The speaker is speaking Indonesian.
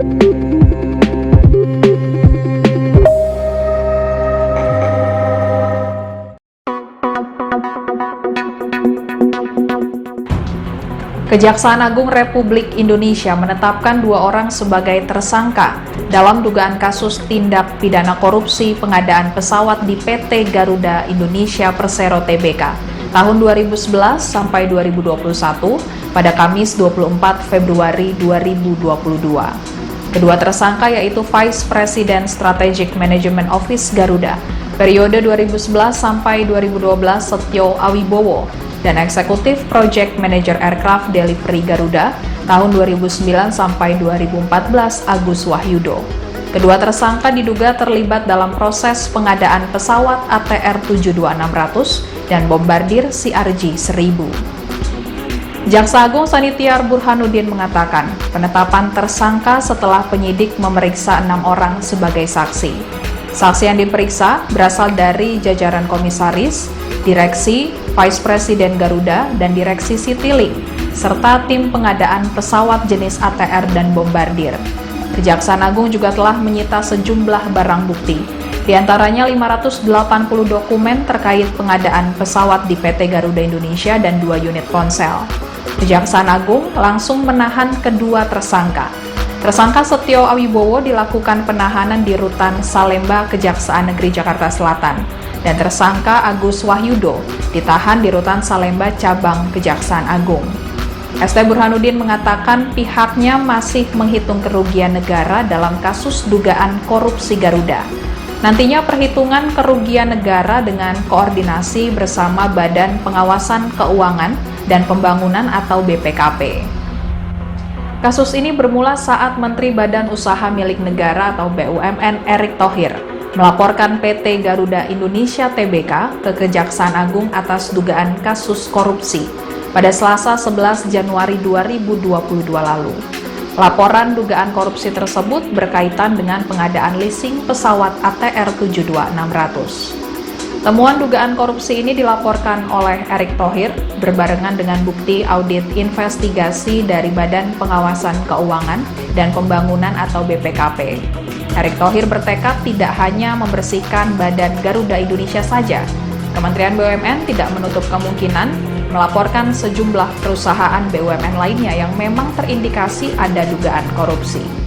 Kejaksaan Agung Republik Indonesia menetapkan 2 orang sebagai tersangka dalam dugaan kasus tindak pidana korupsi pengadaan pesawat di PT Garuda Indonesia Persero Tbk tahun 2011 sampai 2021 pada Kamis 24 Februari 2022. Kedua tersangka yaitu Vice President Strategic Management Office Garuda periode 2011 sampai 2012 Setio Awibowo dan Eksekutif Project Manager Aircraft Delivery Garuda tahun 2009 sampai 2014 Agus Wahyudo. Kedua tersangka diduga terlibat dalam proses pengadaan pesawat ATR 72600 dan bombardir CRJ 1000. Jaksa Agung Sanitiar Burhanuddin mengatakan penetapan tersangka setelah penyidik memeriksa 6 orang sebagai saksi. Saksi yang diperiksa berasal dari jajaran komisaris, direksi, Vice President Garuda, dan direksi Citylink, serta tim pengadaan pesawat jenis ATR dan bombardir. Kejaksaan Agung juga telah menyita sejumlah barang bukti, di antaranya 580 dokumen terkait pengadaan pesawat di PT Garuda Indonesia dan 2 unit ponsel. Kejaksaan Agung langsung menahan kedua tersangka. Tersangka Setio Awibowo dilakukan penahanan di Rutan Salemba Kejaksaan Negeri Jakarta Selatan, dan tersangka Agus Wahyudo ditahan di Rutan Salemba Cabang Kejaksaan Agung. ST Burhanuddin mengatakan pihaknya masih menghitung kerugian negara dalam kasus dugaan korupsi Garuda. Nantinya perhitungan kerugian negara dengan koordinasi bersama Badan Pengawasan Keuangan dan Pembangunan atau BPKP. Kasus ini bermula saat Menteri Badan Usaha Milik Negara atau BUMN Erick Thohir melaporkan PT Garuda Indonesia Tbk ke Kejaksaan Agung atas dugaan kasus korupsi pada Selasa 11 Januari 2022 lalu. Laporan dugaan korupsi tersebut berkaitan dengan pengadaan leasing pesawat ATR 72600. Temuan dugaan korupsi ini dilaporkan oleh Erick Thohir berbarengan dengan bukti audit investigasi dari Badan Pengawasan Keuangan dan Pembangunan atau BPKP. Erick Thohir bertekad tidak hanya membersihkan Badan Garuda Indonesia saja. Kementerian BUMN tidak menutup kemungkinan melaporkan sejumlah perusahaan BUMN lainnya yang memang terindikasi ada dugaan korupsi.